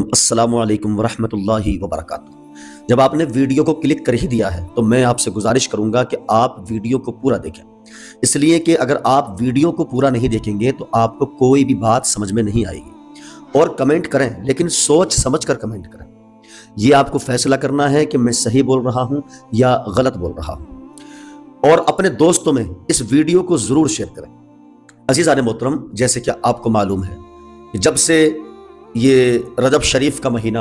السلام علیکم ورحمۃ اللہ وبرکاتہ۔ جب آپ نے ویڈیو کو کلک کر ہی دیا ہے تو میں آپ سے گزارش کروں گا کہ آپ ویڈیو کو پورا دیکھیں، اس لیے کہ اگر آپ ویڈیو کو پورا نہیں دیکھیں گے تو آپ کو کوئی بھی بات سمجھ میں نہیں آئے گی۔ اور کمنٹ کریں لیکن سوچ سمجھ کر کمنٹ کریں، یہ آپ کو فیصلہ کرنا ہے کہ میں صحیح بول رہا ہوں یا غلط بول رہا ہوں۔ اور اپنے دوستوں میں اس ویڈیو کو ضرور شیئر کریں۔ عزیزان محترم، جیسے کہ آپ کو معلوم ہے کہ جب سے یہ رجب شریف کا مہینہ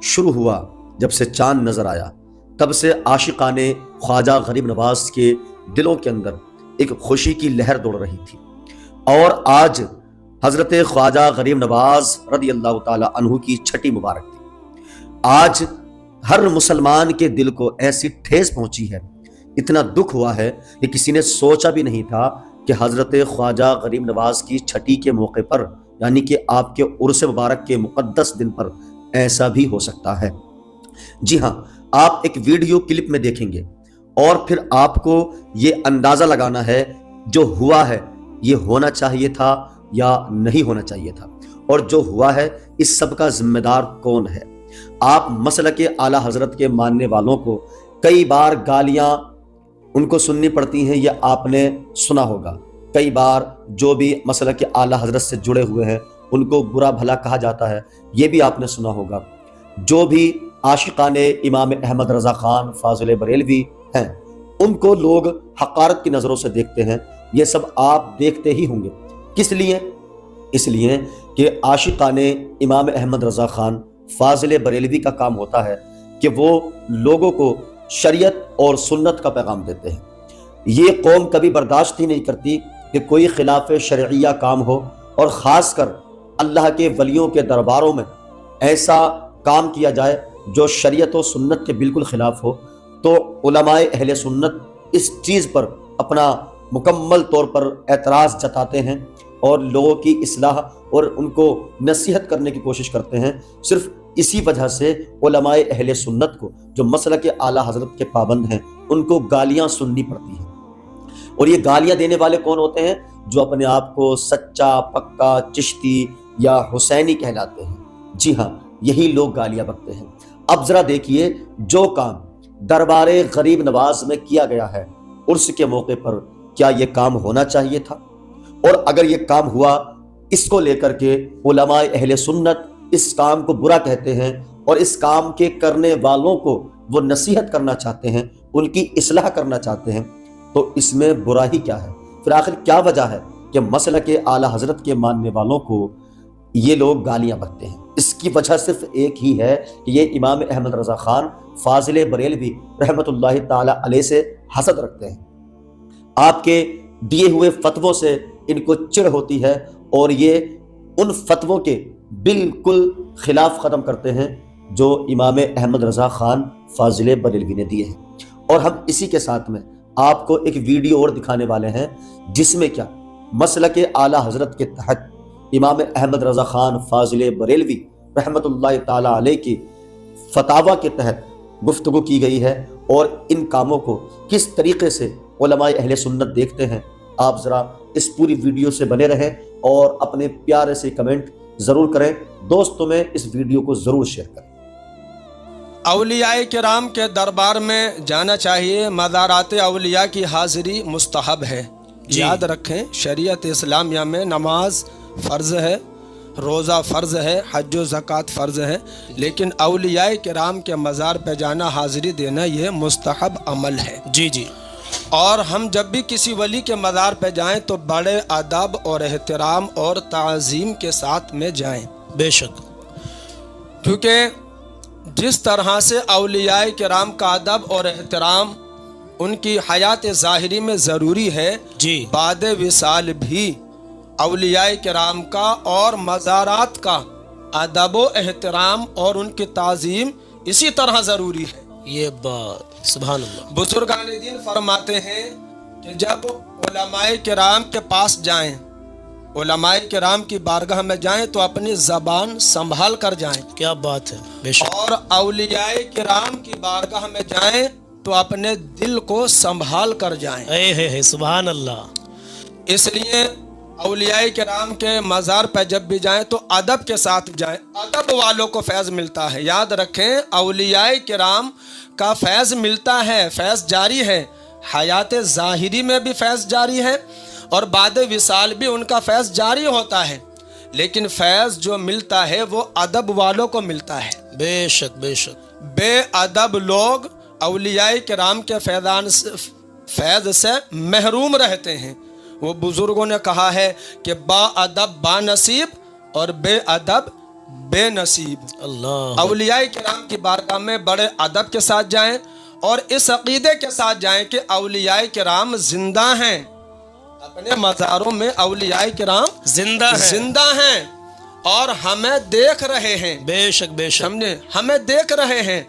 شروع ہوا، جب سے چاند نظر آیا، تب سے عاشقان خواجہ غریب نواز کے دلوں کے اندر ایک خوشی کی لہر دوڑ رہی تھی۔ اور آج حضرت خواجہ غریب نواز رضی اللہ تعالی عنہ کی چھٹی مبارک تھی۔ آج ہر مسلمان کے دل کو ایسی ٹھیس پہنچی ہے، اتنا دکھ ہوا ہے کہ کسی نے سوچا بھی نہیں تھا کہ حضرت خواجہ غریب نواز کی چھٹی کے موقع پر، یعنی کہ آپ کے عرس مبارک کے مقدس دن پر ایسا بھی ہو سکتا ہے۔ جی ہاں، آپ ایک ویڈیو کلپ میں دیکھیں گے اور پھر آپ کو یہ اندازہ لگانا ہے جو ہوا ہے یہ ہونا چاہیے تھا یا نہیں ہونا چاہیے تھا، اور جو ہوا ہے اس سب کا ذمہ دار کون ہے۔ آپ مسلک اعلی حضرت کے ماننے والوں کو کئی بار گالیاں ان کو سننی پڑتی ہیں، یہ آپ نے سنا ہوگا۔ کئی بار جو بھی مسلک اعلی حضرت سے جڑے ہوئے ہیں ان کو برا بھلا کہا جاتا ہے، یہ بھی آپ نے سنا ہوگا۔ جو بھی عاشقان امام احمد رضا خان فاضل بریلوی ہیں ان کو لوگ حقارت کی نظروں سے دیکھتے ہیں، یہ سب آپ دیکھتے ہی ہوں گے۔ کس لیے؟ اس لیے کہ عاشقان امام احمد رضا خان فاضل بریلوی کا کام ہوتا ہے کہ وہ لوگوں کو شریعت اور سنت کا پیغام دیتے ہیں۔ یہ قوم کبھی برداشت ہی نہیں کرتی کہ کوئی خلاف شرعیہ کام ہو، اور خاص کر اللہ کے ولیوں کے درباروں میں ایسا کام کیا جائے جو شریعت و سنت کے بالکل خلاف ہو۔ تو علماء اہل سنت اس چیز پر اپنا مکمل طور پر اعتراض جتاتے ہیں اور لوگوں کی اصلاح اور ان کو نصیحت کرنے کی کوشش کرتے ہیں۔ صرف اسی وجہ سے علماء اہل سنت کو جو مسلک اعلی حضرت کے پابند ہیں ان کو گالیاں سننی پڑتی ہیں۔ اور یہ گالیاں دینے والے کون ہوتے ہیں؟ جو اپنے آپ کو سچا پکا چشتی یا حسینی کہلاتے ہیں۔ جی ہاں، یہی لوگ گالیاں بکتے ہیں۔ اب ذرا دیکھیے جو کام دربار غریب نواز میں کیا گیا ہے عرس کے موقع پر، کیا یہ کام ہونا چاہیے تھا؟ اور اگر یہ کام ہوا، اس کو لے کر کے علماء اہل سنت اس کام کو برا کہتے ہیں اور اس کام کے کرنے والوں کو وہ نصیحت کرنا چاہتے ہیں، ان کی اصلاح کرنا چاہتے ہیں، تو اس میں برائی کیا ہے؟ پھر آخر کیا وجہ ہے کہ مسلک اعلی حضرت کے ماننے والوں کو یہ لوگ گالیاں بکتے ہیں؟ اس کی وجہ صرف ایک ہی ہے کہ یہ امام احمد رضا خان فاضل بریلوی رحمت اللہ تعالی علیہ سے حسد رکھتے ہیں۔ آپ کے دیے ہوئے فتووں سے ان کو چڑ ہوتی ہے اور یہ ان فتووں کے بالکل خلاف قدم کرتے ہیں جو امام احمد رضا خان فاضل بریلوی نے دیے ہیں۔ اور ہم اسی کے ساتھ میں آپ کو ایک ویڈیو اور دکھانے والے ہیں جس میں کیا مسلک اعلی حضرت کے تحت امام احمد رضا خان فاضل بریلوی رحمت اللہ تعالی علیہ کی فتاوی کے تحت گفتگو کی گئی ہے، اور ان کاموں کو کس طریقے سے علماء اہل سنت دیکھتے ہیں۔ آپ ذرا اس پوری ویڈیو سے بنے رہیں اور اپنے پیارے سے کمنٹ ضرور کریں، دوستوں میں اس ویڈیو کو ضرور شیئر کریں۔ اولیاء کرام کے دربار میں جانا چاہیے، مزارات اولیاء کی حاضری مستحب ہے۔ یاد رکھیں، شریعت اسلامیہ میں نماز فرض ہے، روزہ فرض ہے، حج و زکوٰۃ فرض ہے، لیکن اولیاء کرام کے مزار پہ جانا، حاضری دینا، یہ مستحب عمل ہے۔ جی اور ہم جب بھی کسی ولی کے مزار پہ جائیں تو بڑے ادب اور احترام اور تعظیم کے ساتھ میں جائیں۔ بے شک، کیونکہ جس طرح سے اولیاء کرام کا ادب اور احترام ان کی حیات ظاہری میں ضروری ہے، بعد وصال بھی اولیاء کرام کا اور مزارات کا ادب و احترام اور ان کی تعظیم اسی طرح ضروری ہے۔ یہ بات سبحان اللہ۔ بزرگان دین فرماتے ہیں کہ جب علماء کرام کے پاس جائیں، علماء کرام کی بارگاہ میں جائیں تو اپنی زبان سنبھال کر جائیں۔ کیا بات ہے، بے شک۔ اور اولیاء کرام کی بارگاہ میں جائیں تو اپنے دل کو سنبھال کر جائیں۔ سبحان اللہ۔ اس لیے औलियाए किराम के मज़ार पर जब भी जाएं तो अदब के साथ जाएं, अदब वालों को फैज़ मिलता है। याद रखें, औलियाए किराम का फैज़ मिलता है, फैज़ जारी है, हयात ज़ाहिरी में भी फैज़ जारी है और बाद विसाल भी उनका फैज़ जारी होता है, लेकिन फैज़ जो मिलता है वो अदब वालों को मिलता है। बेशक बेशक। बेअदब लोग औलियाए किराम के फैज़ से महरूम रहते हैं। वो बुजुर्गों ने कहा है कि बाअदब बानसीब और बेअदब बेनसीब। अल्लाह। औलियाए किराम की बारगाह में बड़े अदब के साथ जाएं और इस अकीदे के साथ जाएं कि औलियाए किराम जिंदा हैं। अपने मज़ारों में औलियाए किराम जिंदा हैं और हमें देख रहे हैं। बेशक बेशक। हमने हमें देख रहे हैं।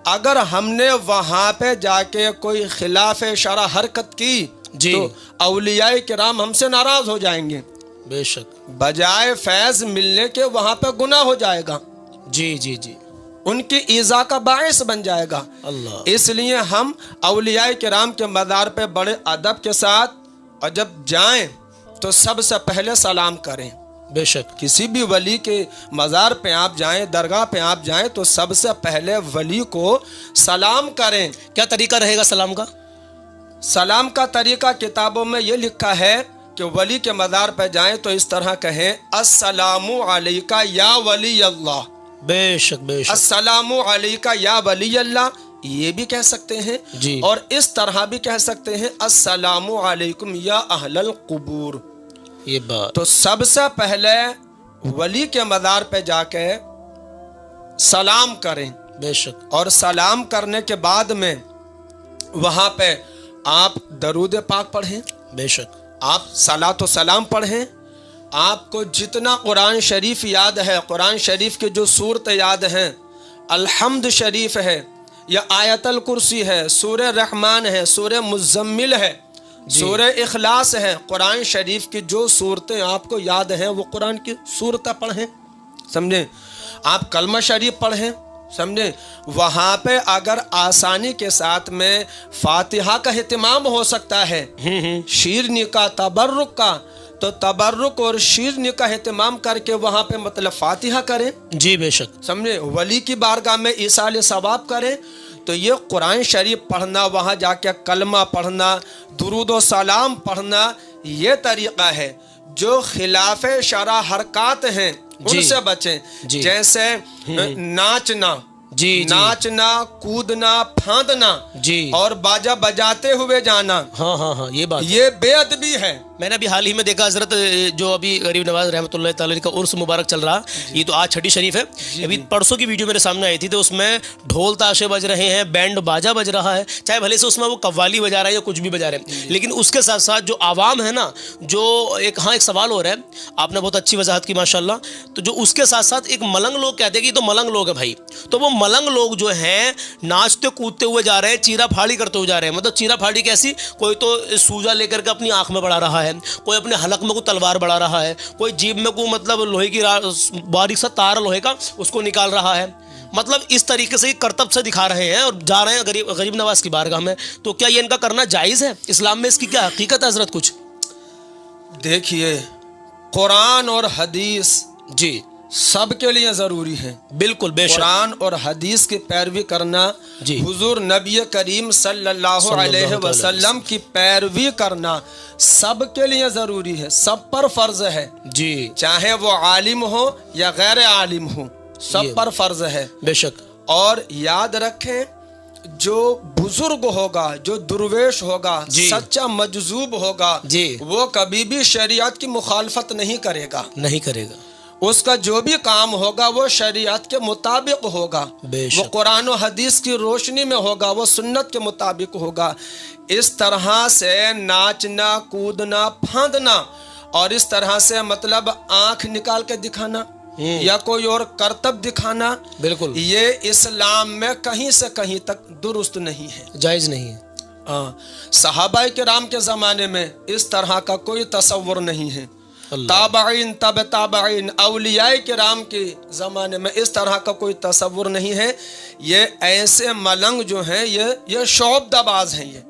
अगर हमने वहां पे जाके कोई खिलाफ शरा हरकत की जी, तो औलियाए किराम हमसे नाराज हो जाएंगे। बेशक। बजाय फैज मिलने के वहां पे गुनाह हो जाएगा, जी जी जी, उनकी ईजा का बायस बन जाएगा। अल्लाह। इसलिए हम औलियाए किराम के मज़ार पे बड़े अदब के साथ और जब जाएं तो सबसे पहले सलाम करें। बेशक। किसी भी वली के मज़ार पे आप जाएं, दरगाह पे आप जाएं तो सबसे पहले वली को सलाम करें। क्या तरीका रहेगा सलाम का? सलाम का तरीका किताबों में ये लिखा है कि वली के मज़ार पे जाएं तो इस तरह कहें, अस्सलामु अलैका या वली अल्लाह। बेशक बेशक। अस्सलामु अलैका या वली अल्लाह, ये भी कह सकते हैं जी। और इस तरह भी कह सकते हैं, अस्सलामु अलैकुम या अहलल कुबूर। ये बात तो सबसे पहले वली के मज़ार पे जाके सलाम करें। बेशक। और सलाम करने के बाद में वहाँ पे आप दरूद पाक पढ़ें, बेशक। आप सलातो सलाम पढ़ें। आपको जितना कुरान शरीफ याद है, कुरान शरीफ की जो सूरत याद हैं, अल्हम्द शरीफ है या आयतल कुर्सी है, सूरह रहमान है, सूरह मुज़म्मिल है, सूरह इखलास है, कुरान शरीफ की जो सूरतें आपको याद हैं वो कुरान की सूरतें पढ़ें, समझे। आप कलमा शरीफ पढ़ें, समझे। वहाँ पे अगर आसानी के साथ में फातिहा का एहतिमाम हो सकता है, शीरनी का, तबर्रुक का, तो तबर्रुक और शीरनी का एहतिमाम करके वहाँ पे मतलब फातिहा करें। जी बेशक। समझे। वली की बारगाह में ईसाल सवाब करें। तो ये कुरान शरीफ पढ़ना, वहाँ जाके कलमा पढ़ना, दुरूद व सलाम पढ़ना, ये तरीक़ा है। जो खिलाफ शरा हरकात हैं उनसे बचें। जैसे नाचना, जी, नाचना, कूदना, फांदना जी, और बाजा बजाते हुए जाना, हाँ हाँ हाँ, ये बात, ये बेअदबी है। मैंने अभी हाल ही में देखा हजरत, जो अभी गरीब नवाज रहमतुल्लाह ताला का उर्स मुबारक चल रहा, ये तो आज छठी शरीफ है, अभी परसों की वीडियो मेरे सामने आई थी, तो उसमें ढोल ताशे बज रहे हैं, बैंड बाजा बज रहा है, चाहे भले से उसमें वो कव्वाली बजा रहा है या कुछ भी बजा रहे हैं, लेकिन उसके साथ साथ जो आवाम है ना, जो एक सवाल हो रहा है, आपने बहुत अच्छी वजाहत की माशाल्लाह, तो जो उसके साथ साथ एक मलंग लोग कहते हैं कि तो मलंग लोग है भाई, तो वो मलंग लोग जो हैं नाचते कूदते हुए जा रहे हैं, चीरा फाड़ी करते हुए जा रहे हैं। मतलब चीरा फाड़ी कैसी, कोई तो सूजा लेकर के अपनी आंख में बढ़ा रहा है, कोई अपने हलक में कोई तलवार बढ़ा रहा है, कोई जीभ में कोई मतलब लोहे की बारीक सा तार लोहे का उसको निकाल रहा है। मतलब इस तरीके से करतब से दिखा रहे हैं और जा रहे हैं गरीब नवाज की बारगाह में। तो क्या ये इनका करना जायज़ है? इस्लाम में इसकी क्या हकीकत है हजरत? कुछ देखिए, कुरान और हदीस जी सबके लिए ज़रूरी है। बिल्कुल बेशक। कुरान और हदीस की पैरवी करना, हुजूर नबी करीम सल्लल्लाहु अलैहि वसल्लम की पैरवी करना सबके लिए ज़रूरी है, सब पर फ़र्ज है जी, चाहे वो आलिम हो या गैर आलिम हो, सब पर फ़र्ज है बेशक। और याद रखें, जो बुजुर्ग होगा, जो दुर्वेश होगा, सच्चा मजजूब होगा, वो कभी भी शरीयत की मुखालफत नहीं करेगा। उसका जो भी काम होगा वो शरीयत के मुताबिक होगा, वो कुरान और हदीस की रोशनी में होगा, वो सुन्नत के मुताबिक होगा। इस तरह से नाचना, कूदना, फांदना और इस तरह से मतलब आंख निकाल के दिखाना या कोई और करतब दिखाना, बिल्कुल ये इस्लाम में कहीं से कहीं तक दुरुस्त नहीं है, जायज़ नहीं है। सहाबाए किराम के ज़माने में इस तरह का कोई तसव्वुर नहीं है। ताबाइन तब ताबाइन औलियाए किराम के ज़माने में इस तरह का कोई तसव्वुर नहीं है। ये ऐसे मलंग जो हैं, ये शोबदाबाज हैं, ये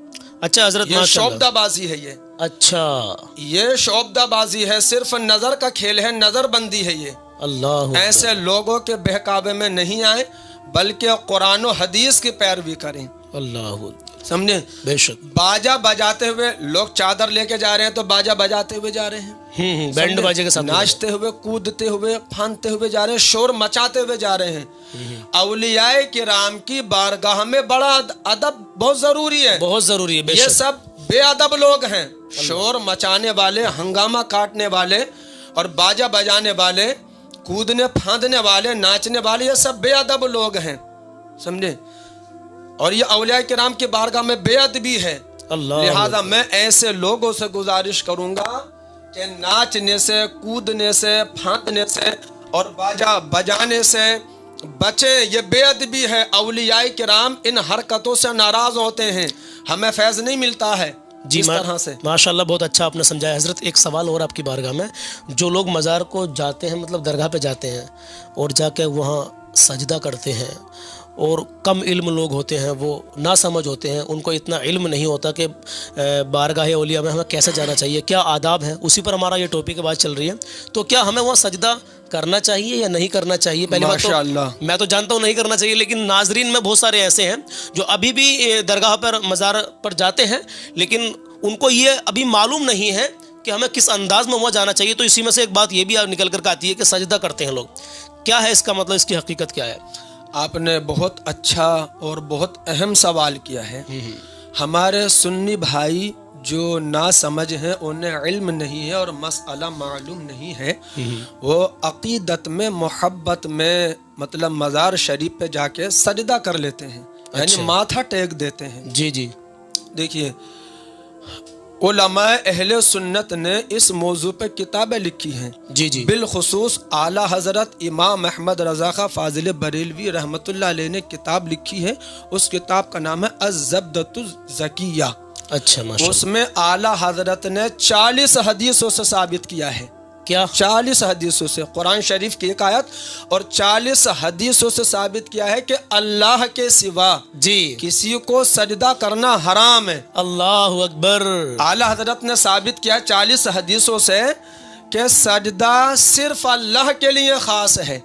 अच्छा हजरत, ये शोबदाबाजी है। ये अच्छा, ये शोबदाबाजी है, सिर्फ नजर का खेल है, नजर बंदी है ये। अल्लाह ऐसे लोगों के बहकावे में नहीं आए, बल्कि कुरान और हदीस की पैरवी करें। अल्लाह, समझे? बेशक। बाजा बजाते हुए लोग चादर लेके जा रहे हैं तो बाजा बजाते हुए जा रहे हैं, बैंड बाजे के साथ नाचते हुए, कूदते हुए, फानते हुए जा रहे हैं, शोर मचाते हुए जा रहे हैं। औलियाए किराम की बारगाह में बड़ा अदब बहुत जरूरी है, बहुत जरूरी है। ये बेशक। सब बेअदब लोग हैं, शोर मचाने वाले, हंगामा काटने वाले और बाजा बजाने वाले, कूदने फांदने वाले, नाचने वाले, ये सब बेअदब लोग हैं, समझे? और ये औलिया किराम की बारगाह में बेअदबी है। अल्लाह, लिहाजा मैं ऐसे लोगों से गुजारिश करूंगा कि नाचने से, कूदने से, फांदने से और बाजा बजाने से बचे। ये बेअदबी है। औलिया किराम इन हरकतों से नाराज होते हैं, हमें फैज नहीं मिलता है जी। इस तरह से। माशाल्लाह, बहुत अच्छा आपने समझाया। हजरत, एक सवाल और आपकी बारगाह में, जो लोग मज़ार को जाते हैं, मतलब दरगाह पे जाते हैं और जाके वहाँ सजदा करते हैं, और कम इल्म लोग होते हैं, वो ना समझ होते हैं, उनको इतना इल्म नहीं होता कि बारगाह औलिया में हमें कैसे जाना चाहिए, क्या आदाब है, उसी पर हमारा ये टॉपिक की बात चल रही है। तो क्या हमें वहाँ सजदा करना चाहिए या नहीं करना चाहिए? पहली बात तो मैं तो जानता हूँ नहीं करना चाहिए, लेकिन नाजरीन में बहुत सारे ऐसे हैं जो अभी भी दरगाह पर, मज़ार पर जाते हैं, लेकिन उनको ये अभी मालूम नहीं है कि हमें किस अंदाज में वहाँ जाना चाहिए। तो इसी में से एक बात ये भी निकल कर आती है कि सजदा करते हैं लोग, क्या है इसका मतलब, इसकी हकीकत क्या है? आपने बहुत अच्छा और बहुत अहम सवाल किया है। हमारे सुन्नी भाई जो ना समझ हैं, उन्हें इल्म नहीं है और मसला मालूम नहीं है, वो अकीदत में, मोहब्बत में, मतलब मज़ार शरीफ पे जाके सजदा कर लेते हैं, यानी माथा टेक देते हैं। जी जी। देखिए, उलमाए अहले सुन्नत ने इस मौजू पे किताबें लिखी हैं। जी जी। बिलखुसूस आला हजरत इमाम अहमद रज़ा खा फाजिल बरेलवी रहमतुल्लाह अलैह ने किताब लिखी है। उस किताब का नाम है अज़्ज़ब्दतुज़ ज़किया। अच्छा, माशाअल्लाह। उसमें आला हजरत ने 40 हदीसों से साबित किया है। क्या? 40 हदीसों से, कुरान शरीफ की एक आयत और 40 हदीसों से साबित किया है कि अल्लाह के सिवा जी किसी को सजदा करना हराम है। अल्लाह अकबर। आला हजरत ने साबित किया 40 हदीसों से कि सजदा सिर्फ अल्लाह के लिए खास है।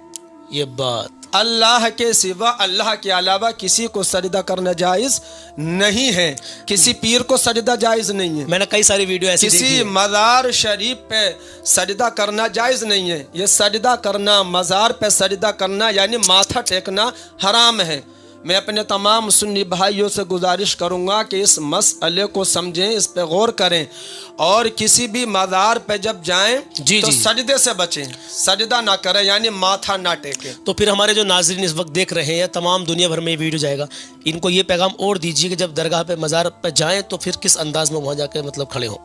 ये बात, अल्लाह के सिवा, अल्लाह के अलावा किसी को सजदा करना जायज नहीं है, किसी पीर को सजदा जायज नहीं है, मैंने कई सारी वीडियो ऐसी देखी किसी है। मज़ार शरीफ पे सजदा करना जायज नहीं है। ये सजदा करना, मज़ार पे सजदा करना यानी माथा टेकना हराम है। मैं अपने तमाम सुन्नी भाइयों से गुजारिश करूंगा कि इस मसले को समझें, इस पे गौर करें और किसी भी मज़ार पे जब जाएं तो सजदे से बचें, सजदा ना करें यानी माथा ना टेकें। तो फिर हमारे जो नाज़रीन इस वक्त देख रहे हैं, तमाम दुनिया भर में ये वीडियो जाएगा, इनको ये पैगाम और दीजिए कि जब दरगाह पे, मज़ार पे जाएं तो फिर किस अंदाज में वहाँ जाके मतलब खड़े हों।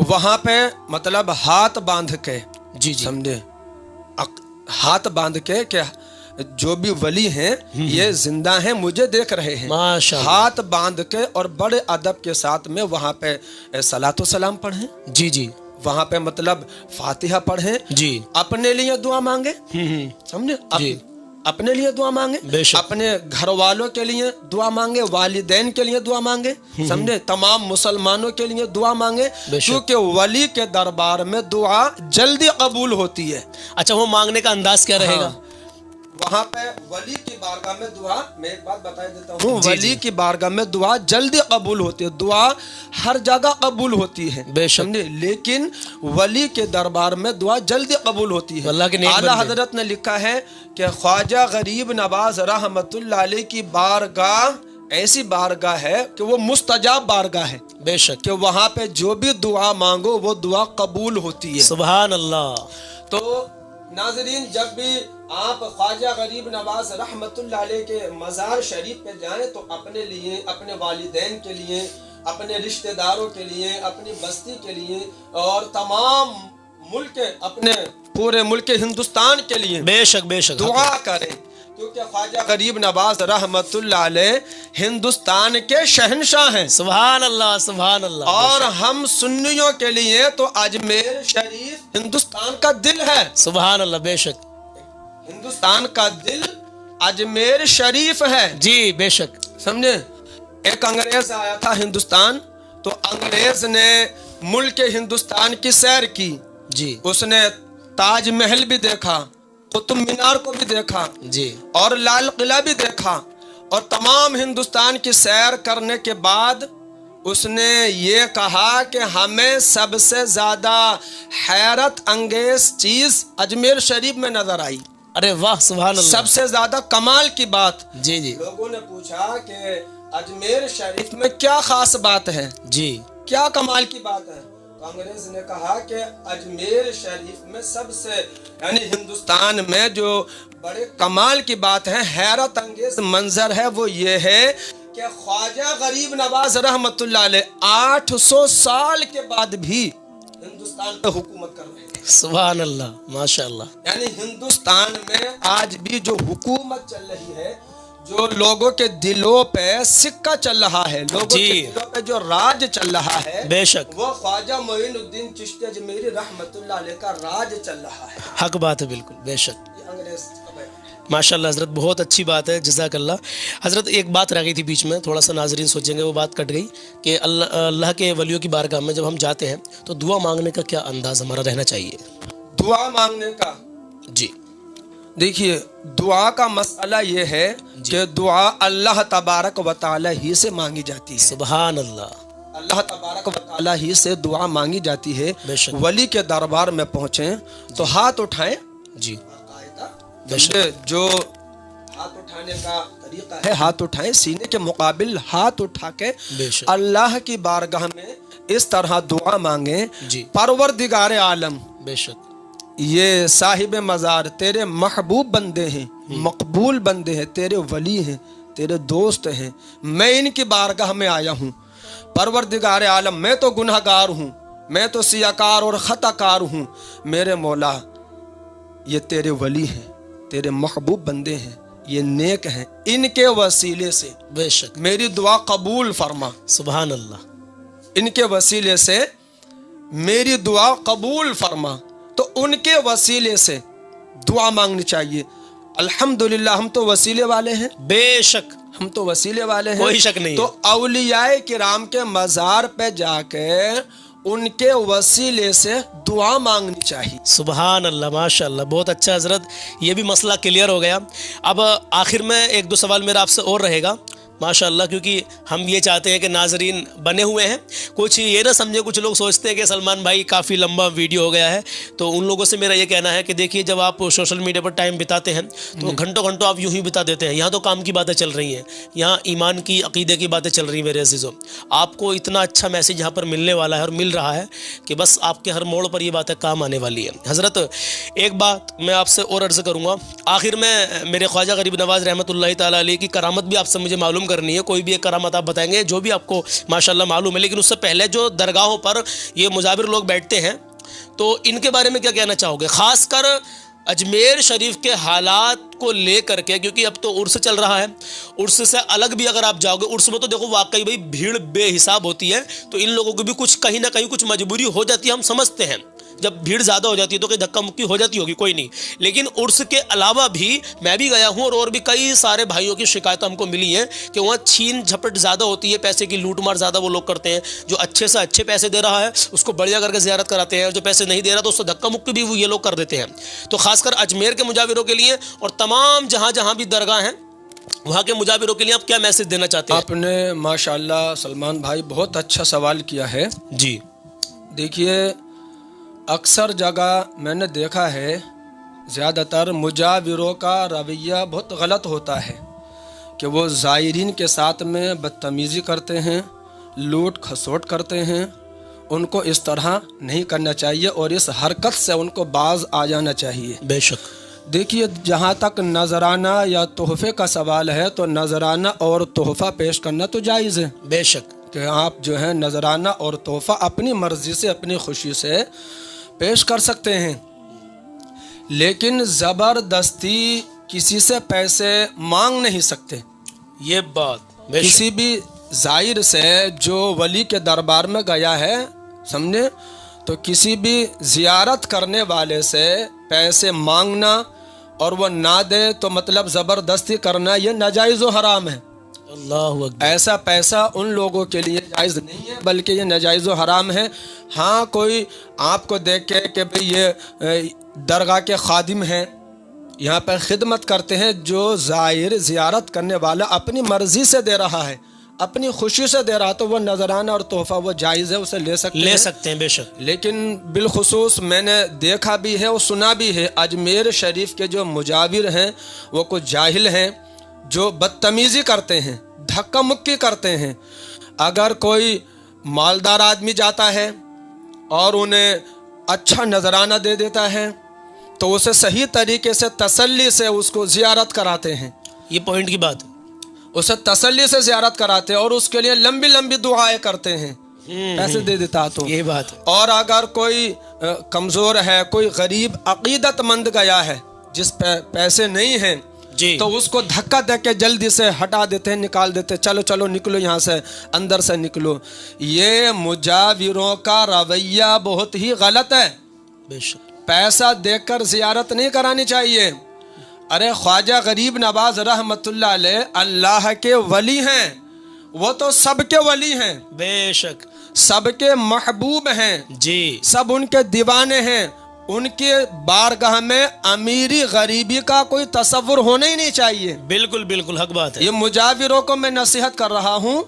वहाँ पे मतलब हाथ बांध के, जी जी, समझे, हाथ बांध के कि जो भी वली हैं ये जिंदा हैं, मुझे देख रहे हैं, माशाअल्लाह। हाथ बांध के और बड़े अदब के साथ में वहाँ पे सलातो सलाम पढ़ें। जी जी। वहाँ पे मतलब फातिहा पढ़ें जी। अपने लिए दुआ मांगे, समझे, अपने लिए दुआ मांगे, अपने घर वालों के लिए दुआ मांगे, वालिदैन के लिए दुआ मांगे, समझे, तमाम मुसलमानों के लिए दुआ मांगे, क्योंकि वली के दरबार में दुआ जल्दी कबूल होती है। अच्छा, वो मांगने का अंदाज क्या रहेगा? वहाँ पे वली की बारगाह में दुआ, मैं एक बात बता देता हूँ, वली की बारगाह में दुआ जल्दी कबूल होती है। दुआ हर जगह कबूल होती है, समझे, लेकिन वली के दरबार में दुआ जल्दी कबूल होती है। आला हजरत ने लिखा है कि ख्वाजा गरीब नवाज रहमतुल्लाह अलैह की बारगाह ऐसी बारगाह है कि वो मुस्तजाब बारगाह है, बेशक, कि वहाँ पे जो भी दुआ मांगो वो दुआ कबूल होती है। सुभान अल्लाह। तो नाज़रीन, जब भी आप ख्वाजा गरीब नवाज रहमतुल्लाह अलैह के मज़ार शरीफ पे जाएं तो अपने लिए, अपने वालिदैन के लिए, अपने रिश्तेदारों के लिए, अपनी बस्ती के लिए और तमाम मुल्क, अपने पूरे मुल्क हिंदुस्तान के लिए बेशक बेशक दुआ करें, क्योंकि ख्वाजा गरीब नवाज रहमतुल्लाह अलैह हिंदुस्तान के शहंशाह हैं। सुभान अल्लाह, सुभान अल्लाह। और हम सुन्नियों के लिए तो अजमेर शरीफ हिंदुस्तान का दिल है। सुभान अल्लाह, बेशक, हिंदुस्तान का दिल अजमेर शरीफ है। जी बेशक। समझे, एक अंग्रेज आया था हिंदुस्तान, तो अंग्रेज ने मुल्क हिंदुस्तान की सैर की जी उसने ताज महल भी देखा कुतुब मीनार को भी देखा जी और लाल किला भी देखा और तमाम हिंदुस्तान की सैर करने के बाद उसने ये कहा कि हमें सबसे ज्यादा हैरत अंगेज चीज अजमेर शरीफ में नजर आई। अरे वाह सुभान अल्लाह। सबसे ज्यादा कमाल की बात। जी जी लोगों ने पूछा कि अजमेर शरीफ में क्या खास बात है, जी क्या कमाल की बात है। तो अंग्रेज ने कहा कि अजमेर शरीफ में सबसे यानी हिंदुस्तान में जो बड़े कमाल की बात है, हैरत अंगेज मंजर है, वो ये है कि ख्वाजा गरीब नवाज रहमतुल्लाह अलैह 800 साल के बाद भी हिंदुस्तान पे हुकूमत कर रहे हैं। सुभान अल्लाह माशाअल्लाह। यानी हिंदुस्तान में आज भी जो हुकूमत चल रही है, जो लोगों के दिलों पे सिक्का चल रहा है, लोगों के दिलों पे जो राज चल रहा है, बेशक वो ख्वाजा मोइनुद्दीन चिश्ती अजमेरी रहमतुल्लाह अलैह का राज चल रहा है। हक बात है बिल्कुल बेशक। ये अंग्रेज माशाअल्लाह हज़रत बहुत अच्छी बात है, जज़ाकल्लाह। हज़रत एक बात रह गई थी बीच में, थोड़ा सा नाजरीन सोचेंगे वो बात कट गई कि अल्लाह के वलियों की बारगाह में जब हम जाते हैं तो दुआ मांगने का क्या अंदाज़ हमारा रहना चाहिए? दुआ मांगने का जी देखिए, दुआ का मसला ये है कि दुआ अल्लाह तबारक व तआला ही से मांगी जाती है। सुभान अल्लाह। अल्लाह तबारक व तआला ही से दुआ मांगी जाती है। बेशक। वली के दरबार में पहुंचे तो हाथ उठाएं। जी जो हाथ उठाने का तरीका है, हाथ उठाएं, सीने के मुकाबिल हाथ उठा के बेशक। अल्लाह की बारगाह में इस तरह दुआ मांगे, जी परवरदिगार आलम, बेशक ये साहिब मज़ार तेरे महबूब बंदे हैं, मकबूल बंदे हैं, तेरे वली हैं, तेरे दोस्त हैं, मैं इनकी बारगाह में आया हूँ। परवरदिगार आलम, मैं तो गुनहगार हूँ, मैं तो सियाकार और ख़ताकार हूँ, मेरे मौला ये तेरे वली हैं, तेरे महबूब बंदे हैं, ये नेक हैं, इनके वसीले से बेशक मेरी दुआ कबूल फरमा। सुभान अल्लाह। इनके वसीले से मेरी दुआ कबूल फरमा। तो उनके वसीले से दुआ मांगनी चाहिए। अल्हम्दुलिल्लाह हम तो वसीले वाले हैं, बेशक हम तो वसीले वाले हैं, कोई शक नहीं तो है। औलियाए किराम के मज़ार पे जाके उनके वसीले से दुआ मांगनी चाहिए। सुभान अल्लाह माशाअल्लाह, बहुत अच्छा हज़रत, ये भी मसला क्लियर हो गया। अब आखिर में एक दो सवाल मेरा आपसे और रहेगा माशाअल्लाह, क्योंकि हम ये चाहते हैं कि नाजरीन बने हुए हैं, कुछ ये ना समझे, कुछ लोग सोचते हैं कि सलमान भाई काफ़ी लंबा वीडियो हो गया है, तो उन लोगों से मेरा ये कहना है कि देखिए जब आप सोशल मीडिया पर टाइम बिताते हैं तो घंटों घंटों आप यूं ही बिता देते हैं। यहाँ तो काम की बातें चल रही हैं, यहाँ ईमान की अकीदे की बातें चल रही हैं। मेरे अजीज़ों, आपको इतना अच्छा मैसेज यहाँ पर मिलने वाला है और मिल रहा है कि बस आपके हर मोड़ पर ये बातें काम आने वाली हैं। हज़रत एक बात मैं आपसे और अर्ज़ करूँगा, आखिर में मेरे ख्वाजा गरीब नवाज़ रहमतुल्लाह ताला अलैह की करामत भी आपसे मुझे मालूम करनी है, कोई भी एक करामत आप बताएंगे जो भी आपको माशाल्लाह मालूम है। लेकिन उससे पहले जो दरगाहों पर ये मुजाबिर लोग बैठते हैं, तो इनके बारे में क्या कहना चाहोगे, खासकर अजमेर शरीफ के हालात को लेकर के? क्योंकि अब तो उर्स चल रहा है, उर्स से अलग भी अगर आप जाओगे, उर्स में तो देखो वाकई भाई भीड़ बेहिसाब होती है, तो इन लोगों को भी कुछ कहीं ना कहीं कुछ मजबूरी हो जाती है, हम समझते हैं। जब भीड़ ज़्यादा हो जाती है तो कहीं धक्का मुक्की हो जाती होगी, कोई नहीं, लेकिन उर्स के अलावा भी मैं भी गया हूँ और भी कई सारे भाइयों की शिकायत हमको मिली है कि वहाँ छीन झपट ज़्यादा होती है, पैसे की लूट मार ज़्यादा वो लोग करते हैं। जो अच्छे से अच्छे पैसे दे रहा है उसको बढ़िया करके ज़ियारत कराते हैं, और जो पैसे नहीं दे रहा तो उससे धक्का मुक्की भी वो ये लोग कर देते हैं। तो खासकर अजमेर के मुजाविरों के लिए और तमाम जहाँ जहाँ भी दरगाह हैं वहाँ के मुजाविरों के लिए आप क्या मैसेज देना चाहते हैं? आपने माशाल्लाह सलमान भाई बहुत अच्छा सवाल किया है। जी देखिए, अक्सर जगह मैंने देखा है ज़्यादातर मुजाविरों का रवैया बहुत गलत होता है कि वो ज़ायरीन के साथ में बदतमीज़ी करते हैं, लूट खसोट करते हैं। उनको इस तरह नहीं करना चाहिए और इस हरकत से उनको बाज आ जाना चाहिए। बेशक। देखिए, जहाँ तक नजराना या तोहफे का सवाल है तो नजराना और तोहफा पेश करना तो जायज़ है। बेशक कि आप जो है नजराना और तोहफा अपनी मर्ज़ी से अपनी खुशी से पेश कर सकते हैं, लेकिन ज़बरदस्ती किसी से पैसे मांग नहीं सकते। ये बात किसी भी ज़ाहिर से जो वली के दरबार में गया है, समझे, तो किसी भी ज़ियारत करने वाले से पैसे मांगना और वो ना दे तो मतलब ज़बरदस्ती करना, ये नाजायज़ व हराम है। اللہ اکبر. ایسا پیسہ ان لوگوں کے لیے جائز نہیں ہے بلکہ یہ ناجائز و حرام ہے. ہاں کوئی آپ کو دیکھ کے کہ بھئی یہ درگاہ کے خادم ہیں، یہاں پر خدمت کرتے ہیں، جو زائر زیارت کرنے والا اپنی مرضی سے دے رہا ہے، اپنی خوشی سے دے رہا، تو وہ نذرانہ اور تحفہ وہ جائز ہے، اسے لے سکتے ہیں بے شک. لیکن بالخصوص میں نے دیکھا بھی ہے اور سنا بھی ہے، اجمیر شریف کے جو مجاور ہیں وہ کچھ جاہل ہیں جو بدتمیزی کرتے ہیں، دھکا مکی کرتے ہیں. اگر کوئی مالدار آدمی جاتا ہے اور انہیں اچھا نذرانہ دے دیتا ہے تو اسے صحیح طریقے سے تسلی سے اس کو زیارت کراتے ہیں. یہ پوائنٹ کی بات ہے. اسے تسلی سے زیارت کراتے ہیں اور اس کے لیے لمبی لمبی دعائیں کرتے ہیں، پیسے دے دیتا تو. یہ بات ہے. اور اگر کوئی کمزور ہے، کوئی غریب عقیدت مند گیا ہے جس پہ پیسے نہیں ہیں جی تو اس کو دھکا دے کے جلدی سے ہٹا دیتے ہیں، نکال دیتے ہیں، چلو چلو نکلو یہاں سے، اندر سے نکلو. یہ مجاوروں کا رویہ بہت ہی غلط ہے. بے شک. پیسہ دے کر زیارت نہیں کرانی چاہیے. ارے خواجہ غریب نواز رحمت اللہ علیہ اللہ کے ولی ہیں، وہ تو سب کے ولی ہیں، بے شک. سب کے محبوب ہیں جی. سب ان کے دیوانے ہیں. ان کے بارگاہ میں امیری غریبی کا کوئی تصور ہونا ہی نہیں چاہیے. بالکل بالکل حق بات ہے. یہ مجاوروں کو میں نصیحت کر رہا ہوں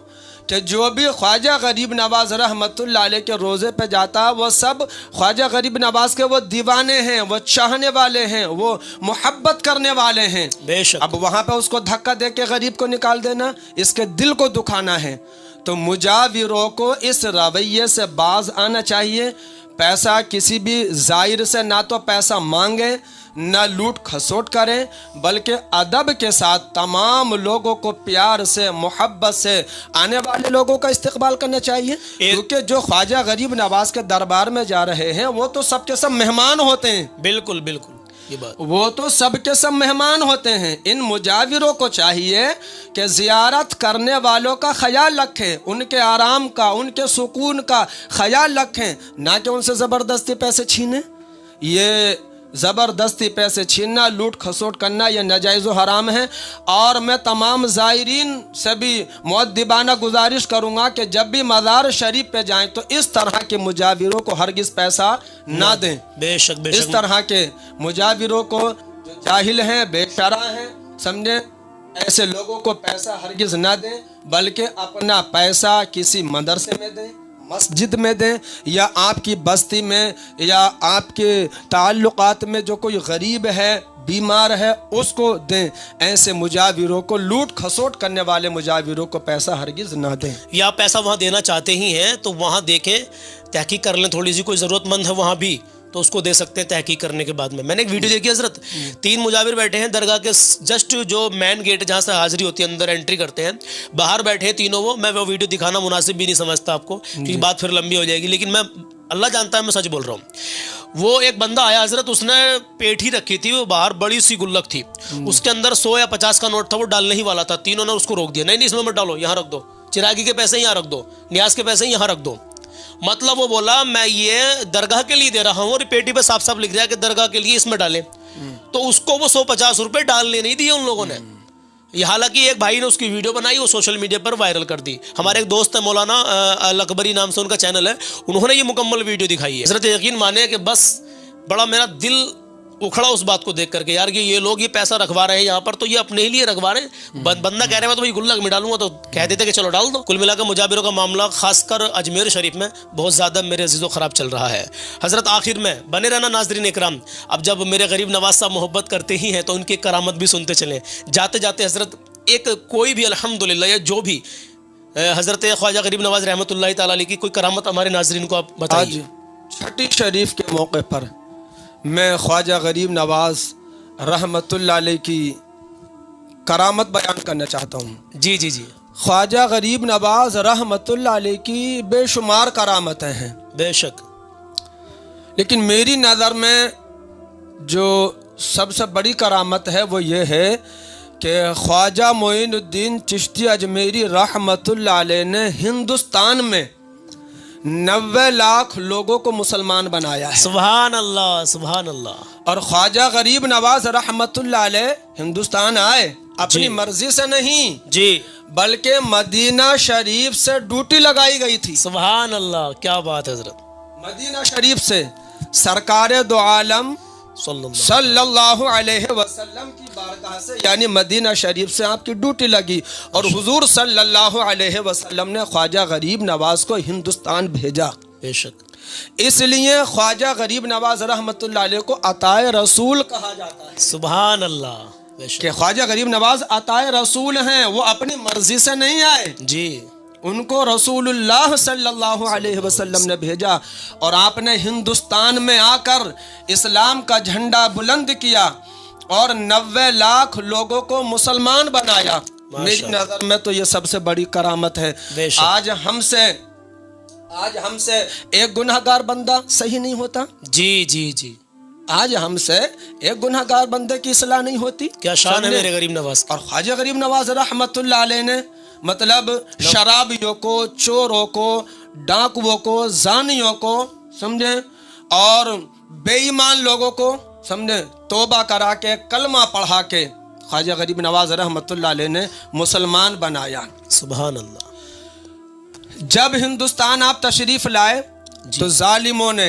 کہ جو بھی خواجہ غریب نواز رحمت اللہ علیہ کے روزے پہ جاتا وہ سب خواجہ غریب نواز کے وہ دیوانے ہیں، وہ چاہنے والے ہیں، وہ محبت کرنے والے ہیں. بے شک. اب وہاں پہ اس کو دھکا دے کے غریب کو نکال دینا، اس کے دل کو دکھانا ہے. تو مجاوروں کو اس رویے سے باز آنا چاہیے. پیسہ کسی بھی زائر سے نہ تو پیسہ مانگیں، نہ لوٹ کھسوٹ کریں، بلکہ ادب کے ساتھ تمام لوگوں کو پیار سے، محبت سے، آنے والے لوگوں کا استقبال کرنا چاہیے. کیونکہ جو خواجہ غریب نواز کے دربار میں جا رہے ہیں وہ تو سب کے سب مہمان ہوتے ہیں. بالکل بالکل یہ بات. وہ تو سب کے سب مہمان ہوتے ہیں. ان مجاوروں کو چاہیے کہ زیارت کرنے والوں کا خیال رکھیں، ان کے آرام کا، ان کے سکون کا خیال رکھیں، نہ کہ ان سے زبردستی پیسے چھینیں. یہ زبردستی پیسے چھیننا، لوٹ کھسوٹ کرنا، یہ ناجائز و حرام ہے. اور میں تمام زائرین سے بھی مؤدبانہ گزارش کروں گا کہ جب بھی مزار شریف پہ جائیں تو اس طرح کے مجاوروں کو ہرگز پیسہ نہ دیں. بے شک بے شک. اس طرح کے مجاوروں کو جو جاہل ہیں، بے شرع ہیں، سمجھیں، ایسے لوگوں کو پیسہ ہرگز نہ دیں، بلکہ اپنا پیسہ کسی مدرسے میں دیں، مسجد میں دیں، یا آپ کی بستی میں یا آپ کے تعلقات میں جو کوئی غریب ہے، بیمار ہے، اس کو دیں. ایسے مجاوروں کو، لوٹ کھسوٹ کرنے والے مجاوروں کو پیسہ ہرگز نہ دیں. یا آپ پیسہ وہاں دینا چاہتے ہی ہیں تو وہاں دیکھیں، تحقیق کر لیں، تھوڑی سی کوئی ضرورت مند ہے وہاں بھی تو اس کو دے سکتے ہیں تحقیق کرنے کے بعد میں. میں نے ایک ویڈیو دیکھی حضرت، 3 مجاور بیٹھے ہیں درگاہ کے جسٹ جو مین گیٹ جہاں سے حاضری ہوتی ہے، اندر انٹری کرتے ہیں، باہر بیٹھے ہیں تینوں. میں وہ ویڈیو دکھانا مناسب بھی نہیں سمجھتا آپ کو کیونکہ بات پھر لمبی ہو جائے گی، لیکن میں اللہ جانتا ہے میں سچ بول رہا ہوں. وہ ایک بندہ آیا حضرت، اس نے پیٹھی رکھی تھی، وہ باہر بڑی سی گلک تھی، اس کے اندر 100 یا 50 کا نوٹ تھا، وہ ڈالنے ہی والا تھا. تینوں نے اس کو روک دیا، نہیں اس میں مت ڈالو، یہاں رکھ دو، چراغی کے پیسے یہاں رکھ دو، نیاز کے پیسے یہاں رکھ دو. مطلب وہ بولا میں یہ درگاہ کے لیے دے رہا ہوں، اور پیٹی پہ صاف صاف لکھ دیا کہ درگاہ کے لیے اس میں ڈالیں. تو اس کو وہ 150 روپے ڈالنے نہیں دیے ان لوگوں نے. یہ حالانکہ ایک بھائی نے اس کی ویڈیو بنائی، وہ سوشل میڈیا پر وائرل کر دی. ہمارے ایک دوست ہے مولانا الاکبری نام سے ان کا چینل ہے، انہوں نے یہ مکمل ویڈیو دکھائی ہے. حضرت یقین مانے کہ بس بڑا میرا دل اکھڑا اس بات کو دیکھ کر کے، یار یہ لوگ یہ پیسہ رکھوا رہے ہیں یہاں پر تو یہ اپنے ہی لیے رکھوا رہے ہیں. بندہ کہہ رہے میں تو وہی گلک میں ڈالوں گا، تو کہہ دیتے کہ چلو ڈال دو. کل ملا کر مجاوروں کا معاملہ خاص کر اجمیر شریف میں بہت زیادہ میرے عزیز و خراب چل رہا ہے. حضرت آخر میں بنے رہنا ناظرین اکرام، اب جب میرے غریب نواز صاحب محبت کرتے ہی ہیں تو ان کی کرامت بھی سنتے چلیں. جاتے جاتے حضرت ایک کوئی بھی الحمدللہ یا جو بھی حضرت خواجہ غریب نواز رحمۃ اللہ تعالی علیہ کی کوئی کرامت ہمارے ناظرین کو آپ بتائیے. چھٹی شریف کے موقع پر میں خواجہ غریب نواز رحمت اللہ علیہ کی کرامت بیان کرنا چاہتا ہوں. جی جی جی. خواجہ غریب نواز رحمت اللہ علیہ کی بے شمار کرامتیں ہیں، بے شک، لیکن میری نظر میں جو سب سے بڑی کرامت ہے وہ یہ ہے کہ خواجہ معین الدین چشتی اجمیری رحمت اللہ علیہ نے ہندوستان میں 90 لاکھ لوگوں کو مسلمان بنایا ہے. سبحان اللہ سبحان اللہ. اور خواجہ غریب نواز رحمت اللہ علیہ ہندوستان آئے अपनी मर्जी से नहीं जी, बल्कि मदीना शरीफ से ड्यूटी लगाई गई थी। सुभान अल्लाह, क्या बात है हजरत। मदीना शरीफ से सरकार दो आलम सल्लल्लाहु अलैहि वसल्लम की बारगाह से यानी मदीना शरीफ से आपकी ड्यूटी लगी और हुजूर सल्लल्लाहु अलैहि वसल्लम ने ख्वाजा गरीब नवाज को हिंदुस्तान भेजा। बेशक, इसलिए ख्वाजा गरीब नवाज रहमतुल्लाह अलैह को अताए रसूल कहा जाता है सुभान अल्लाह, बेशक कि ख्वाजा गरीब नवाज अताए रसूल हैं। वो अपनी मर्जी से नहीं आए, जी, उनको रसूलुल्लाह सल्लल्लाहु अलैहि वसल्लम ने भेजा और आपने हिंदुस्तान में आकर इस्लाम का झंडा बुलंद किया और 90 लाख लोगों को मुसलमान बनाया। मेरी नजर में तो ये सबसे बड़ी करामत है। आज हमसे एक गुनहगार बंदा सही नहीं होता। जी जी जी, आज हमसे एक गुनहगार बंदे की इस्लाह नहीं होती। क्या शान है मेरे गरीब नवाज की। और ख्वाजा गरीब नवाज रहमतुल्लाह अलैह ने मतलब शराबियों को, चोरों को, डाकुओं को, जानियों को समझे और बेईमान लोगों को समझे तौबा करा के कलमा पढ़ा के ख्वाजा गरीब नवाज रहमतुल्लाह अलैह ने मुसलमान बनाया। सुभान अल्लाह। जब हिंदुस्तान आप तशरीफ लाए तो जालिमों ने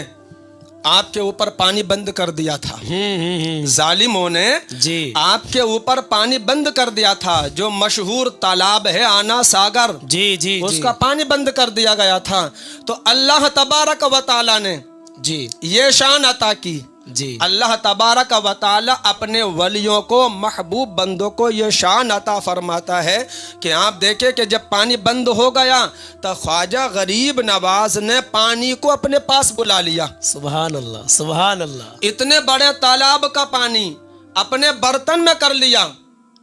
आपके ऊपर पानी बंद कर दिया था। जालिमों ने जी आपके ऊपर पानी बंद कर दिया था। जो मशहूर तालाब है आना सागर, जी जी, उसका पानी बंद कर दिया गया था। तो अल्लाह तबारक व तआला ने जी ये शान अता की। जी, अल्लाह तबारक व तआला अपने वलियों को, महबूब बंदों को ये शान अता फरमाता है कि आप देखें कि जब पानी बंद हो गया तो ख्वाजा गरीब नवाज ने पानी को अपने पास बुला लिया। सुभान अल्लाह, सुभान अल्लाह। इतने बड़े तालाब का पानी अपने बर्तन में कर लिया,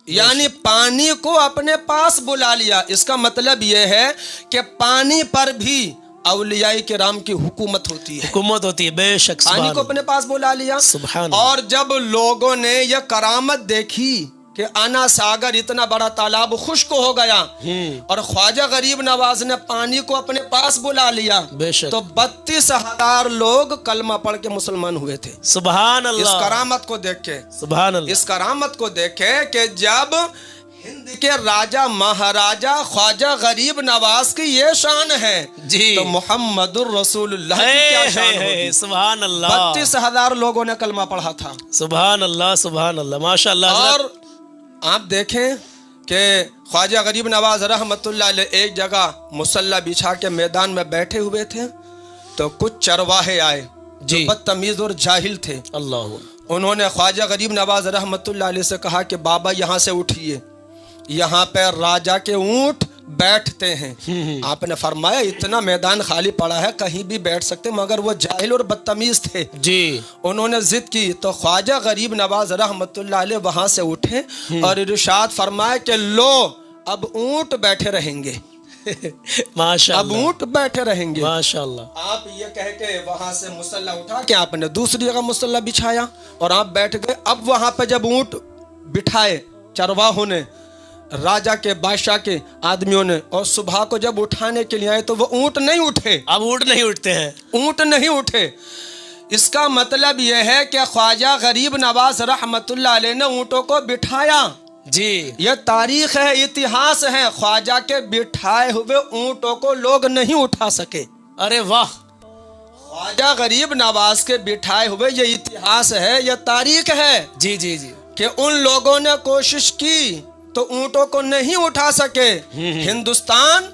यानी पानी को अपने पास बुला लिया। इसका मतलब यह है कि पानी पर भी औलियाए किराम की हुकूमत होती है, हुकूमत होती है। बेशक, पानी को अपने पास बुला लिया। सुभान। और जब लोगों ने यह करामत देखी कि आना सागर इतना बड़ा तालाब खुश्क हो गया और ख्वाजा गरीब नवाज ने पानी को अपने पास बुला लिया, बेशक, तो 32,000 लोग कलमा पढ़ के मुसलमान हुए थे। सुभान इस अल्लाह, करामत को देख के, सुभान अल्लाह, इस करामत को देखे कि जब हिंद के राजा महाराजा ख्वाजा गरीब नवाज की ये शान है जी, तो मोहम्मदुर रसूलुल्लाह की क्या शान होगी। सुभान अल्लाह। 32,000 लोगों ने कलमा पढ़ा था। सुभान अल्लाह, सुभान अल्लाह, माशाअल्लाह। और आप देखें कि ख्वाजा गरीब नवाज रहमतुल्लाह अलैह एक जगह मुसल्ला बिछा के मैदान में बैठे हुए थे तो कुछ चरवाहे आए जो बदतमीज और जाहिल थे। अल्लाह। उन्होंने ख्वाजा गरीब नवाज रहमतुल्लाह अलैह से कहा कि बाबा यहाँ से उठिए, यहाँ पे राजा के ऊंट बैठते हैं। आपने फरमाया इतना मैदान खाली पड़ा है, कहीं भी बैठ सकते, मगर वो जाहिल और बदतमीज थे जी। उन्होंने जिद की तो ख्वाजा गरीब नवाज रहमतुल्लाह अलैह वहां से उठे और इरशाद फरमाया कि लो अब ऊंट बैठे रहेंगे। माशाअल्लाह, अब ऊंट बैठे रहेंगे। माशाअल्लाह। आप ये कह के वहां से मुसल्ला उठा के आपने दूसरी जगह मुसल्ला बिछाया और आप बैठ गए। अब वहां पे जब ऊंट बिठाए चरवाहों ने, राजा के, बादशाह के आदमियों ने, और सुबह को जब उठाने के लिए आए तो वो ऊंट नहीं उठे। अब ऊंट नहीं उठते हैं, ऊंट नहीं उठे। इसका मतलब यह है कि ख्वाजा गरीब नवाज रहमतुल्लाह अलैह ने ऊंटों को बिठाया जी। यह तारीख है, इतिहास है। ख्वाजा के बिठाए हुए ऊंटों को लोग नहीं उठा सके। अरे वाह। ख्वाजा गरीब नवाज के बिठाए हुए ये इतिहास है, यह तारीख है जी जी जी, कि उन लोगों ने कोशिश की तो ऊंटों को नहीं उठा सके। हिंदुस्तान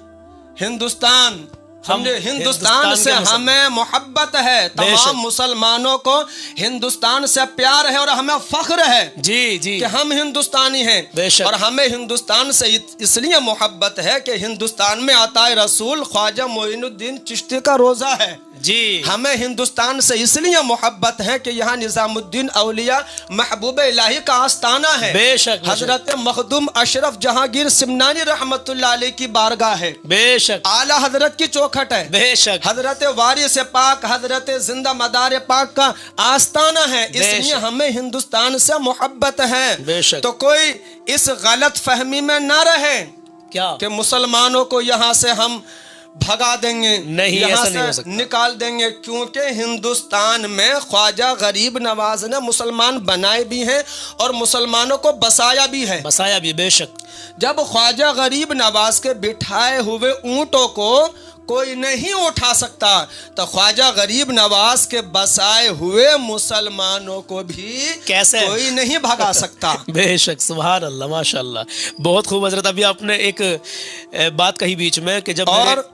समझे, हिंदुस्तान से हमें मोहब्बत है, तमाम मुसलमानों को हिंदुस्तान से प्यार है और हमें फख्र है जी जी कि हम हिंदुस्तानी हैं। और हमें हिंदुस्तान से इसलिए मोहब्बत है कि हिंदुस्तान में अताए रसूल ख्वाजा मोइनुद्दीन चिश्ती का रोजा है जी। हमें हिंदुस्तान से इसलिए मोहब्बत है कि यहाँ निजामुद्दीन औलिया महबूब इलाही का आस्थाना है। बेशक। हजरत मखदूम अशरफ जहांगीर सिमनानी रहमतुल्लाह अलैह की बारगाह है। बेशक। आला हजरत की चौखट है। बेशक। हजरत वारिस पाक, हजरत जिंदा मदार पाक का आस्थाना है। इसलिए हमें हिंदुस्तान से मोहब्बत है। बेशक। तो कोई इस गलत फहमी में ना रहे क्या कि मुसलमानों को यहाँ से हम भगा देंगे, नहीं, यहाँ ऐसा नहीं हो से सकता। निकाल देंगे, क्योंकि हिंदुस्तान में ख्वाजा गरीब नवाज ने मुसलमान बनाए भी हैं और मुसलमानों को बसाया भी है। बसाया भी, बेशक। जब ख्वाजा गरीब नवाज के बिठाए हुए ऊंटों को कोई नहीं उठा सकता, तो ख्वाजा गरीब नवाज के बसाए हुए मुसलमानों को भी कैसे कोई नहीं भगा सकता। बेशक, सुभान अल्लाह, माशाअल्लाह, बहुत खूब हजरत। अभी आपने एक बात कही बीच में कि जब और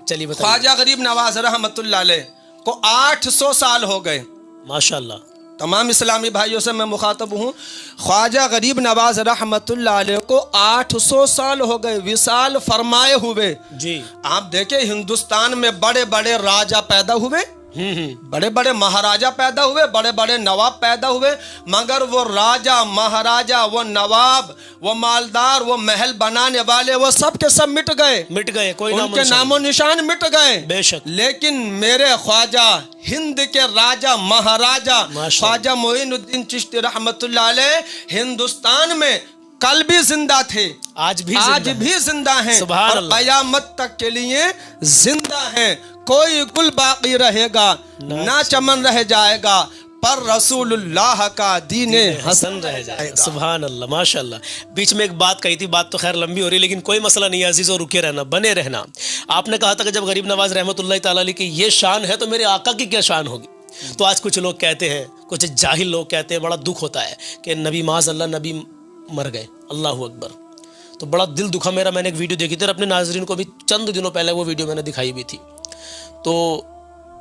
चलिए बताइए। ख्वाजा गरीब नवाज रहमतुल्लाह अलैह को 800 साल हो गए। माशाअल्लाह, तमाम इस्लामी भाइयों से मैं मुखातब हूँ, ख्वाजा गरीब नवाज रहमतुल्लाह अलैह को 800 साल हो गए विसाल फरमाए हुए। जी। आप देखें, हिंदुस्तान में बड़े बड़े राजा पैदा हुए, बड़े बड़े महाराजा पैदा हुए, बड़े बड़े नवाब पैदा हुए, मगर वो राजा महाराजा, वो नवाब, वो मालदार, वो महल बनाने वाले, वो सब के सब मिट गए, मिट गए, कोई उनके नामो निशान मिट गए। बेशक। लेकिन मेरे ख्वाजा हिंद के राजा महाराजा माशाअल्लाह। ख्वाजा मोइनुद्दीन चिश्ती रहमतुल्लाह अलैह हिंदुस्तान में कल भी जिंदा थे, आज भी जिंदा हैं सुभान और अल्लाह। कयामत तक के लिए जिंदा हैं। कोई गुल बाकी रहेगा ना चमन रह जाएगा, पर रसूलुल्लाह का दीन हसन रह जाएगा। सुभान अल्लाह, माशाअल्लाह। बीच में एक बात कही थी, बात तो खैर लंबी हो रही, लेकिन कोई मसला नहीं है अजीज़ों, रुके रहना, बने रहना। आपने कहा था कि जब गरीब नवाज रहमतुल्लाह ताला अलैह की ये शान है तो मेरे आका की क्या शान होगी। तो आज कुछ लोग कहते हैं, कुछ जाहिल लोग कहते हैं, बड़ा दुख होता है कि नबी माज़अल्लाह नबी मर गए, अल्लाह अकबर। तो बड़ा दिल दुखा मेरा। मैंने एक वीडियो देखी थी और अपने नाज़रीन को भी चंद दिनों पहले वो वीडियो मैंने दिखाई भी थी। तो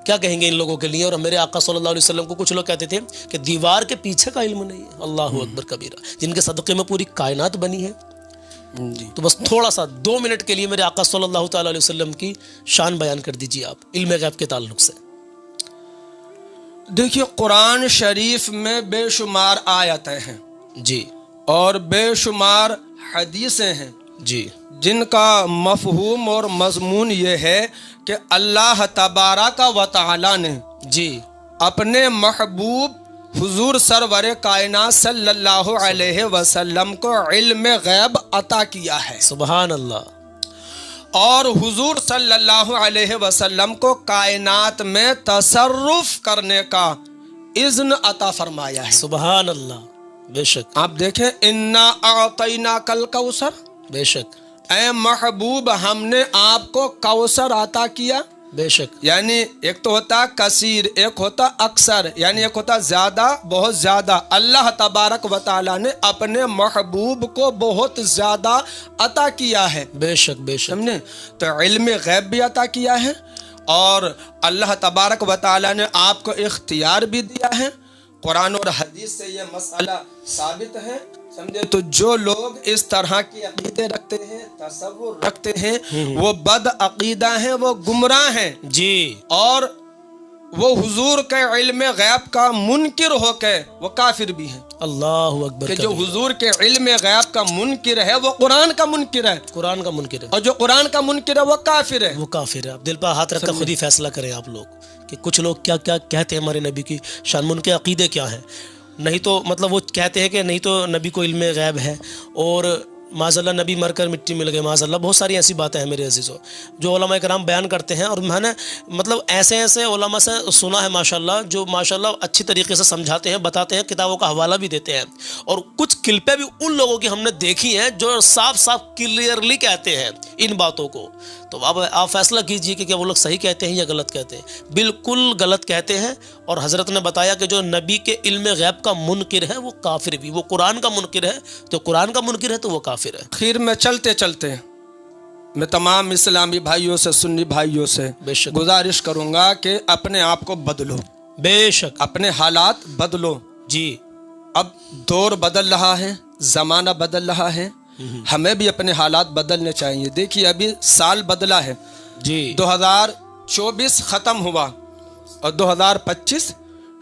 क्या कहेंगे इन लोगों के लिए। और मेरे आका सल्लल्लाहु अलैहि वसल्लम को कुछ लोग कहते थे कि दीवार के पीछे का इल्म नहीं है, अल्लाह अकबर कबीरा, जिनके सदक़े में पूरी कायनात बनी है। तो बस थोड़ा सा 2 मिनट के लिए मेरे आका सल्लल्लाहु ताला अलैहि वसल्लम की शान बयान कर दीजिए आप, इल्म गैब के ताल्लुक से। देखिए, कुरान शरीफ में बेशुमार आयतें हैं जी, और बेशुमार हदीसें हैं जी, जिनका मफहूम और मजमून ये है कि अल्लाह तबारक व तआला ने जी अपने महबूब हुजूर सरवर कायनात सल्लल्लाहु अलैहि वसल्लम को इल्म गैब अता किया है, सुभान अल्लाह। और हुजूर सल्लल्लाहु अलैहि वसल्लम को कायनात में तसर्रुफ करने का इज़्न अता फरमाया है, सुभान अल्लाह। बेशक, आप देखें, इन्ना अतैना कल कौसर, बेशक, ऐ महबूब हमने आपको कौसर अता किया। बेशक, यानी एक तो होता कसीर, एक होता अक्सर, यानी एक होता ज्यादा, बहुत ज्यादा। अल्लाह तबारक व तआला ने अपने महबूब को बहुत ज्यादा अता किया है, बेशक, बेशक, समझे। तो इल्म गैब भी अता किया है और अल्लाह तबारक व तआला ने आपको इख्तियार भी दिया है। कुरान और हदीस से ये मसला साबित है, समझे। तो जो लोग इस तरह की अकीदे रखते हैं, तसव्वुर रखते हैं, वो बद अकीदा हैं, वो गुमराह हैं जी। और वो हुजूर के इल्म गैब का मुनकिर होके वो काफिर भी हैं। अल्लाह अकबर कि जो हुजूर के इल्म गैब का मुनकिर है वो कुरान का मुनकिर है, कुरान का मुनकिर है, और जो कुरान का मुनकिर है वो काफिर है, वो काफिर है। आप दिल पर हाथ रखकर खुद ही फैसला करें आप लोग कि कुछ लोग क्या क्या कहते हैं हमारे नबी की शान, उनके अकीदे क्या हैं। नहीं तो मतलब वो कहते हैं कि नहीं तो नबी को इल्म गैब है और माज़अल्लाह नबी मरकर मिट्टी मिल गए, माज़अल्लाह। बहुत सारी ऐसी बातें हैं मेरे अजीज़ों जो उलमा इकराम बयान करते हैं, और मैंने मतलब ऐसे ऐसे उलमा से सुना है माशाल्लाह, जो माशाल्लाह अच्छी तरीके से समझाते हैं, बताते हैं, किताबों का हवाला भी देते हैं। और कुछ क्लिपें भी उन लोगों की हमने देखी हैं जो साफ साफ क्लियरली कहते हैं इन बातों को। तो अब आप फैसला कीजिए कि क्या वो लोग सही कहते हैं या गलत कहते हैं। बिल्कुल गलत कहते हैं। और हज़रत ने बताया कि जो नबी के इल्म गैब का मुनकिर है वो काफिर भी, वो कुरान का मुनकिर है तो कुरान का मुनकिर है तो वो काफिर है। आखिर में चलते चलते मैं तमाम इस्लामी भाइयों से, सुन्नी भाइयों से बेशक गुजारिश करूंगा कि अपने आप को बदलो, बेशक, अपने हालात बदलो जी। अब दौर बदल रहा है, ज़माना बदल रहा है, हमें भी अपने हालात बदलने चाहिए। देखिए, अभी साल बदला है जी, 2024 ख़त्म हुआ और 2025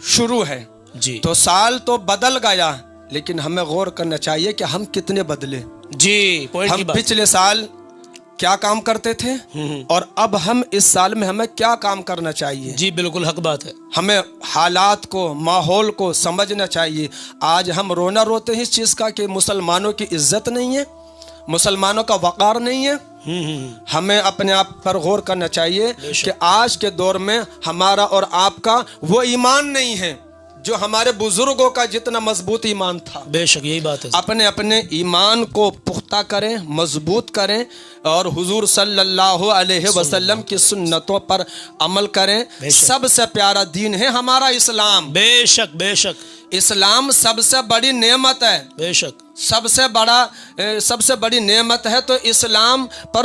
शुरू है जी, तो साल तो बदल गया, लेकिन हमें गौर करना चाहिए कि हम कितने बदले। जी, पॉइंट की हम बात। पिछले साल क्या काम करते थे और अब हम इस साल में हमें क्या काम करना चाहिए। जी बिल्कुल हक बात है। हमें हालात को, माहौल को समझना चाहिए। आज हम रोना रोते हैं इस चीज़ का कि मुसलमानों की इज्जत नहीं है, मुसलमानों का वक़ार नहीं है, ہمیں اپنے آپ پر غور کرنا چاہیے کہ آج کے دور میں ہمارا اور آپ کا وہ ایمان نہیں ہے جو ہمارے بزرگوں کا جتنا مضبوط ایمان تھا. بے شک یہی بات ہے. اپنے اپنے ایمان کو پختہ کریں، مضبوط کریں، اور حضور صلی اللہ علیہ وسلم کی سنتوں پر عمل کریں. سب سے پیارا دین ہے ہمارا اسلام. بے شک بے شک. اسلام سب سے بڑی نعمت ہے. بے شک سب سے بڑی نعمت ہے. تو اسلام پر